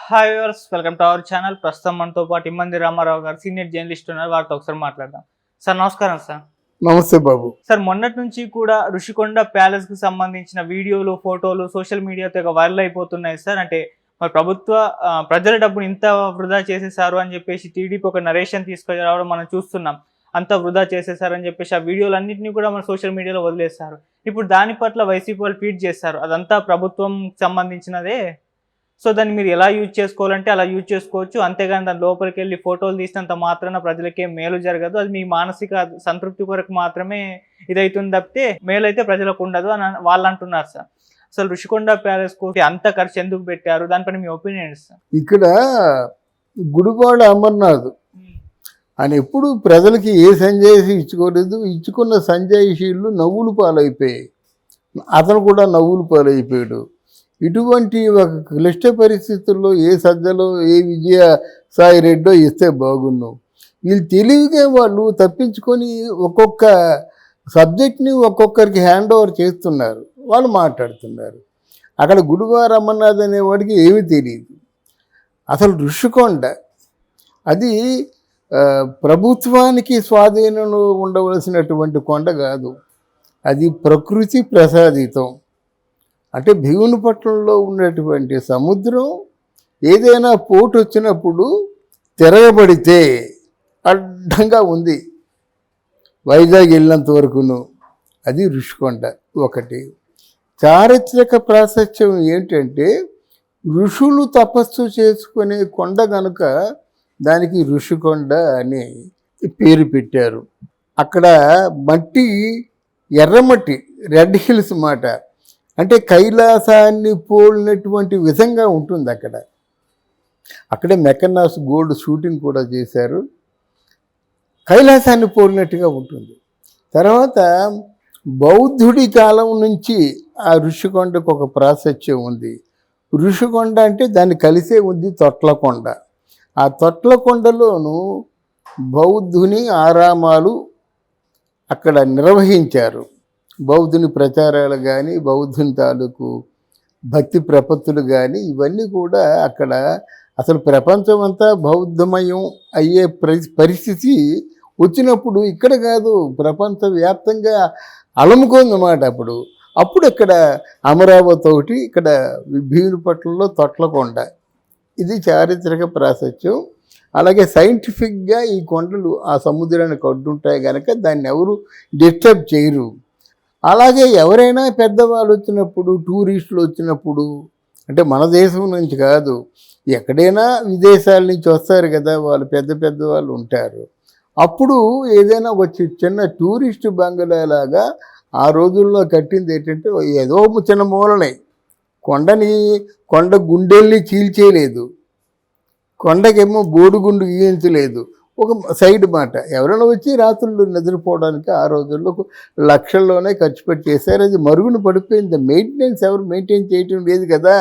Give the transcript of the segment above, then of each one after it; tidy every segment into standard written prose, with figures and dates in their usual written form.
Hi viewers, welcome to our channel. ప్రస్తుతం మనతో పాటు ఇమ్మంది రామారావు గారు సీనియర్ జర్నలిస్ట్ ఉన్నారు. వారితో ఒకసారి మాట్లాడదాం. సార్ నమస్కారం. సార్ నమస్తే బాబు. సార్ మొన్నటి నుంచి కూడా ఋషికొండ ప్యాలెస్ కు సంబంధించిన వీడియోలు, ఫోటోలు సోషల్ మీడియాతో వైరల్ అయిపోతున్నాయి సార్. అంటే మరి ప్రజల డబ్బును ఇంత వృధా చేసేసారు అని చెప్పేసి టీడీపీ ఒక నరేషన్ తీసుకురావడం మనం చూస్తున్నాం. అంత వృధా చేసేసారని చెప్పేసి ఆ వీడియోలన్నింటినీ కూడా మన సోషల్ మీడియాలో వదిలేస్తారు. ఇప్పుడు దాని పట్ల వైసీపీ వాళ్ళు ట్వీట్ చేస్తారు, అదంతా ప్రభుత్వం సంబంధించినదే, సో దాన్ని మీరు ఎలా యూజ్ చేసుకోవాలంటే అలా యూజ్ చేసుకోవచ్చు, అంతేగాని దాని లోపలికి వెళ్ళి ఫోటోలు తీసినంత మాత్రాన ప్రజలకేం మేలు జరగదు, అది మీ మానసిక సంతృప్తి కొరకు మాత్రమే ఇదైతుంది తప్పితే మేలు అయితే ప్రజలకు ఉండదు అని వాళ్ళు అంటున్నారు సార్. అసలు ఋషికొండ ప్యాలెస్ కు అంత ఖర్చు ఎందుకు పెట్టారు, దానిపైన మీ ఒపీనియన్ సార్? ఇక్కడ గుడివాడ అమర్నాథ్ ఆయన ఎప్పుడు ప్రజలకి ఏ సంజాయిషి ఇచ్చుకోలేదు. ఇచ్చుకున్న సంజాయిషీలు నవ్వులు పాలైపోయాయి. అతను కూడా నవ్వులు పాలైపోయాడు. ఇటువంటి ఒక క్లిష్ట పరిస్థితుల్లో ఏ సజ్జలో ఏ విజయ సాయి రెడ్డో ఇస్తే బాగున్నావు. వీళ్ళు తెలివిగా వాళ్ళు తప్పించుకొని ఒక్కొక్క సబ్జెక్ట్ని ఒక్కొక్కరికి హ్యాండ్ ఓవర్ చేస్తున్నారు, వాళ్ళు మాట్లాడుతున్నారు. అక్కడ గుడివాడ అమర్నాథ్ అనేవాడికి ఏమీ తెలియదు. అసలు ఋషికొండ అది ప్రభుత్వానికి స్వాధీనంలో ఉండవలసినటువంటి కొండ కాదు, అది ప్రకృతి ప్రసాదితం. అంటే భీమునిపట్నంలో ఉన్నటువంటి సముద్రం ఏదైనా పోటు వచ్చినప్పుడు తిరగబడితే అడ్డంగా ఉంది వైజాగ్ వెళ్ళినంత వరకును. అది ఋషికొండ. ఒకటి చారిత్రక ప్రాశస్త్యం ఏంటంటే ఋషులు తపస్సు చేసుకునే కొండ కనుక దానికి ఋషికొండ అని పేరు పెట్టారు. అక్కడ మట్టి ఎర్రమట్టి, రెడ్ హిల్స్ మాట, అంటే కైలాసాన్ని పోలినటువంటి విధంగా ఉంటుంది. అక్కడే మెకన్నాస్ గోల్డ్ షూటింగ్ కూడా చేశారు. కైలాసాన్ని పోలినట్టుగా ఉంటుంది. తర్వాత బౌద్ధుడి కాలం నుంచి ఆ ఋషికొండకు ఒక ప్రాశస్త్యం ఉంది. ఋషికొండ అంటే దాన్ని కలిసే ఉంది తొట్లకొండ. ఆ తొట్లకొండలోనూ బౌద్ధుని ఆరామాలు అక్కడ నిర్వహించారు. బౌద్ధుని ప్రచారాలు కానీ, బౌద్ధుని తాలూకు భక్తి ప్రపత్తులు కానీ, ఇవన్నీ కూడా అక్కడ అసలు ప్రపంచం అంతా బౌద్ధమయం అయ్యే పరిస్థితి వచ్చినప్పుడు ఇక్కడ కాదు, ప్రపంచవ్యాప్తంగా అలముకుందన్నమాట. అప్పుడు ఇక్కడ అమరావతి ఒకటి, ఇక్కడ భీమునిపట్నంలో తొట్లకొండ. ఇది చారిత్రక ప్రాశస్త్యం. అలాగే సైంటిఫిక్గా ఈ కొండలు ఆ సముద్రానికి అడ్డుంటాయి కనుక దాన్ని ఎవరు డిస్టర్బ్ చేయరు. అలాగే ఎవరైనా పెద్దవాళ్ళు వచ్చినప్పుడు, టూరిస్టులు వచ్చినప్పుడు, అంటే మన దేశం నుంచి కాదు, ఎక్కడైనా విదేశాల నుంచి వస్తారు కదా, వాళ్ళు పెద్ద వాళ్ళు ఉంటారు. అప్పుడు ఏదైనా ఒక చిన్న టూరిస్ట్ బంగ్లాలాగా ఆ రోజుల్లో కట్టింది ఏంటంటే ఏదో చిన్న మూలనే, కొండ గుండెల్ని చీల్చేయలేదు, కొండకేమో బోడుగుండు గీయించలేదు, ఒక సైడ్ మాట. ఎవరైనా వచ్చి రాత్రులు నిద్రపోవడానికి ఆ రోజుల్లో లక్షల్లోనే ఖర్చు పెట్టి చేశారు. అది మరుగున పడిపోయింది. మెయింటెనెన్స్ ఎవరు మెయింటైన్ చేయటం లేదు కదా.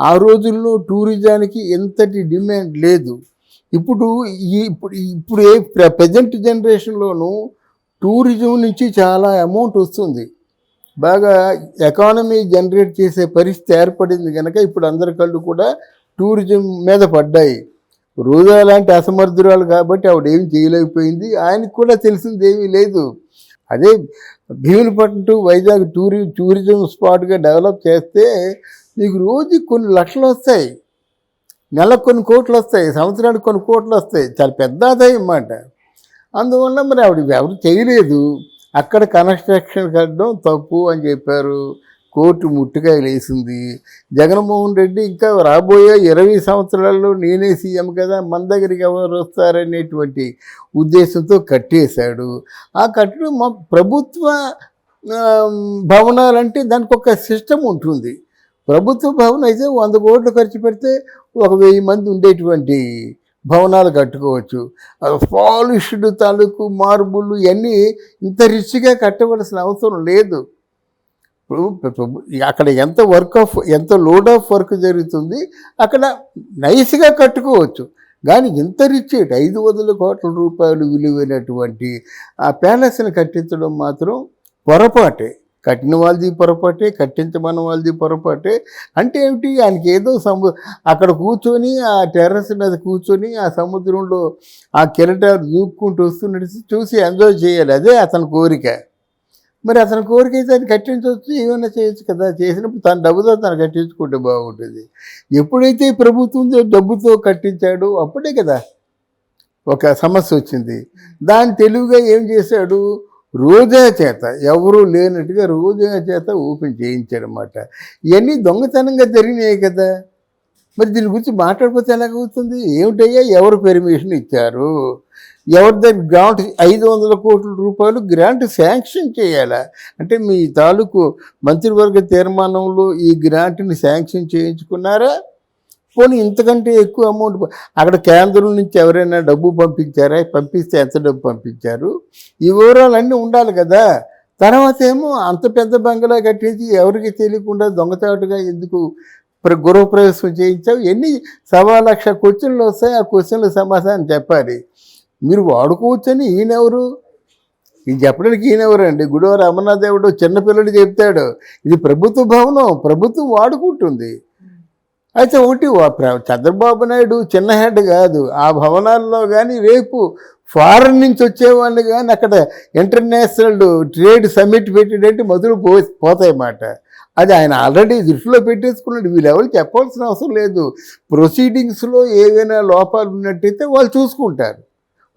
ఆ రోజుల్లో టూరిజానికి ఎంతటి డిమాండ్ లేదు. ఇప్పుడు ప్రజెంట్ జనరేషన్లోనూ టూరిజం నుంచి చాలా అమౌంట్ వస్తుంది, బాగా ఎకానమీ జనరేట్ చేసే పరిస్థితి ఏర్పడింది కనుక ఇప్పుడు అందరి కళ్ళు కూడా టూరిజం మీద పడ్డాయి. రోజా లాంటి అసమర్థురాలు కాబట్టి ఆవిడ ఏమి చేయలేకపోయింది, ఆయనకు కూడా తెలిసింది ఏమీ లేదు. అదే భీమునిపట్నం టు వైజాగ్ టూరిజం స్పాట్గా డెవలప్ చేస్తే మీకు రోజుకి కొన్ని లక్షలు వస్తాయి, నెలకు కొన్ని కోట్లు వస్తాయి, సంవత్సరానికి కొన్ని కోట్లు వస్తాయి. చాలా పెద్ద ఆదాయం అన్నమాట. అందువల్ల మరి ఆవిడ ఎవరు చేయలేదు. అక్కడ కన్స్ట్రక్షన్ కట్టడం తప్పు అని చెప్పారు. కోర్టు ముట్టుకాయలు వేసింది. జగన్మోహన్ రెడ్డి ఇంకా రాబోయే 20 సంవత్సరాల్లో నేనే సీఎం కదా, మన దగ్గరికి ఎవరు వస్తారనేటువంటి ఉద్దేశంతో కట్టేశాడు. ఆ కట్టడం మా ప్రభుత్వ భవనాలంటే దానికి ఒక సిస్టమ్ ఉంటుంది. ప్రభుత్వ భవనం అయితే 100 కోట్లు ఖర్చు పెడితే 1000 మంది ఉండేటువంటి భవనాలు కట్టుకోవచ్చు. పాలిష్డ్ తాలూకు మార్బుల్ ఇవన్నీ ఇంత రిచ్గా కట్టవలసిన అవసరం లేదు. అక్కడ ఎంత లోడ్ ఆఫ్ వర్క్ జరుగుతుంది, అక్కడ నైస్గా కట్టుకోవచ్చు. కానీ ఇంత రిచ్ 500 కోట్ల రూపాయలు విలువైనటువంటి ఆ ప్యాలెస్ని కట్టించడం మాత్రం పొరపాటే. కట్టిన వాళ్ళది పొరపాటే, కట్టించమన్న వాళ్ళది పొరపాటే. అంటే ఏమిటి, ఆయనకి ఏదో అక్కడ కూర్చొని ఆ టెర్రస్ మీద కూర్చొని ఆ సముద్రంలో ఆ కెరటాలు దూక్కుంటూ వస్తున్నట్టు చూసి ఎంజాయ్ చేయాలి, అదే అతని కోరిక. మరి అతని కోరిక అయితే అది కట్టించవచ్చు, ఏమైనా చేయొచ్చు కదా. చేసినప్పుడు తన డబ్బుతో తను కట్టించుకుంటే బాగుంటుంది. ఎప్పుడైతే ప్రభుత్వం డబ్బుతో కట్టించాడో అప్పుడే కదా ఒక సమస్య వచ్చింది. దాన్ని తెలివిగా ఏం చేశాడు, రోజా చేత, ఎవరూ లేనట్టుగా రోజా చేత ఓపెన్ చేయించాడనమాట. ఇవన్నీ దొంగతనంగా జరిగినాయి కదా. మరి దీని గురించి మాట్లాడిపోతే ఎలాగవుతుంది? ఏమిటయ్యా, ఎవరు పెర్మిషన్ ఇచ్చారు, ఎవరి దగ్గర గ్రాంట్ 500 కోట్ల రూపాయలు గ్రాంట్ శాంక్షన్ చేయాలా? అంటే మీ తాలూకు మంత్రివర్గ తీర్మానంలో ఈ గ్రాంట్ని శాంక్షన్ చేయించుకున్నారా? పోనీ ఇంతకంటే ఎక్కువ అమౌంట్ అక్కడ కేంద్రం నుంచి ఎవరైనా డబ్బు పంపించారా? పంపిస్తే ఎంత డబ్బు పంపించారు? ఈ వివరాలన్నీ ఉండాలి కదా. తర్వాత ఏమో అంత పెద్ద బంగ్లా కట్టేసి ఎవరికి తెలియకుండా దొంగచాటుగా ఎందుకు గృహప్రవేశం చేయించావు? ఎన్ని 1,00,000 క్వశ్చన్లు వస్తాయి, ఆ క్వశ్చన్ల సమాధానం చెప్పాలి. మీరు వాడుకోవచ్చని ఈయనెవరు? ఇది చెప్పడానికి ఈయనెవరండి? గుడివార అమర్నాథ్ దేవుడు చిన్నపిల్లడు చెప్తాడు, ఇది ప్రభుత్వ భవనం, ప్రభుత్వం వాడుకుంటుంది. అయితే ఒకటి, చంద్రబాబు నాయుడు చిన్న హెడ్ కాదు. ఆ భవనాల్లో కానీ రేపు ఫారెన్ నుంచి వచ్చేవాళ్ళు కానీ అక్కడ ఇంటర్నేషనల్ ట్రేడ్ సమ్మిట్ పెట్టేటంటే మొదలు పోతాయన్నమాట. అది ఆయన ఆల్రెడీ దృష్టిలో పెట్టేసుకున్నాడు. వీళ్ళెవరు చెప్పాల్సిన అవసరం లేదు. ప్రొసీడింగ్స్లో ఏవైనా లోపాలు ఉన్నట్టయితే వాళ్ళు చూసుకుంటారు.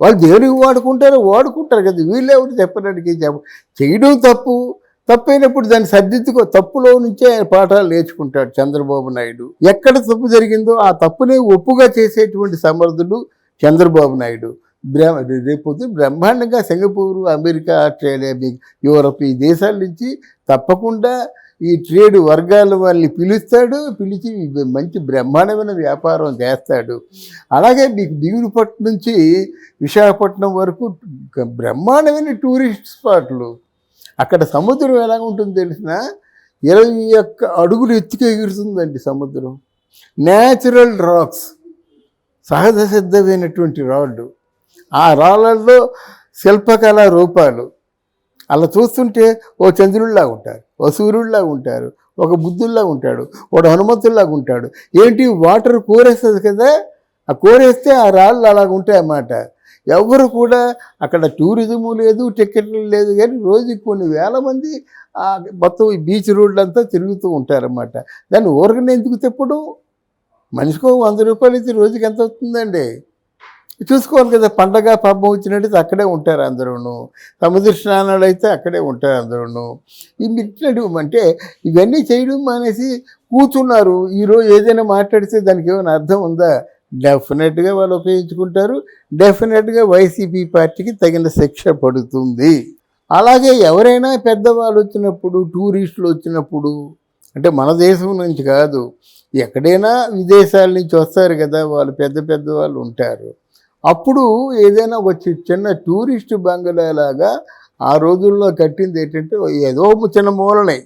వాళ్ళు దేనికి వాడుకుంటారు కదా. వీళ్ళెవరు చెప్పడానికి చేయడం తప్పైనప్పుడు దాన్ని సర్దిద్దుకో. తప్పులో నుంచే ఆయన పాఠాలు నేర్చుకుంటాడు చంద్రబాబు నాయుడు. ఎక్కడ తప్పు జరిగిందో ఆ తప్పునే ఒప్పుగా చేసేటువంటి సమర్థుడు చంద్రబాబు నాయుడు. రేపొద్దు బ్రహ్మాండంగా సింగపూరు, అమెరికా, ఆస్ట్రేలియా, యూరప్ ఈ దేశాల నుంచి తప్పకుండా ఈ ట్రేడ్ వర్గాల వాళ్ళని పిలిచి మంచి బ్రహ్మాండమైన వ్యాపారం చేస్తాడు. అలాగే మీకు భీమునిపట్నం నుంచి విశాఖపట్నం వరకు బ్రహ్మాండమైన టూరిస్ట్ స్పాట్లు. అక్కడ సముద్రం ఎలా ఉంటుంది తెలిసిన, 21 అడుగులు ఎత్తుకు ఎగురుతుందండి సముద్రం. న్యాచురల్ రాక్స్, సహజ సిద్ధమైనటువంటి రాళ్ళు. ఆ రాళ్ళల్లో శిల్పకళా రూపాలు. అలా చూస్తుంటే ఓ చంద్రుడిలాగా ఉంటారు, ఓ సూర్యుడిలాగా ఉంటారు, ఒక బుద్ధుల్లాగా ఉంటాడు, ఒక హనుమంతుల్లాగా ఉంటాడు. ఏంటి, వాటర్ కోరేస్తుంది కదా, ఆ కోరేస్తే ఆ రాళ్ళు అలాగ ఉంటాయి అన్నమాట. ఎవరు కూడా అక్కడ టూరిజము లేదు, టికెట్లు లేదు, కానీ రోజుకి కొన్ని వేల మంది మొత్తం ఈ బీచ్ రోడ్లంతా తిరుగుతూ ఉంటారన్నమాట. దాన్ని ఊరకనే ఎందుకు తిప్పడం? మనిషికో 100 రూపాయలు అయితే రోజుకి ఎంత అవుతుందండి? చూసుకోవాలి కదా. పండగ పబ్బం వచ్చినట్టయితే అక్కడే ఉంటారు అందరూ. సముద్ర స్నానాలు అయితే అక్కడే ఉంటారు అందరూ. ఈ మిట్లడు అంటే ఇవన్నీ చేయడం మానేసి కూర్చున్నారు. ఈరోజు ఏదైనా మాట్లాడితే దానికి ఏమైనా అర్థం ఉందా? డెఫినెట్గా వాళ్ళు ఉపయోగించుకుంటారు. డెఫినెట్గా వైసీపీ పార్టీకి తగిన శిక్ష పడుతుంది. అలాగే ఎవరైనా పెద్దవాళ్ళు వచ్చినప్పుడు, టూరిస్టులు వచ్చినప్పుడు, అంటే మన దేశం నుంచి కాదు, ఎక్కడైనా విదేశాల నుంచి వస్తారు కదా, వాళ్ళు పెద్ద వాళ్ళు ఉంటారు. అప్పుడు ఏదైనా వచ్చి చిన్న టూరిస్ట్ బంగ్లా లాగా ఆ రోజుల్లో కట్టింది ఏంటంటే ఏదో చిన్న మూలనే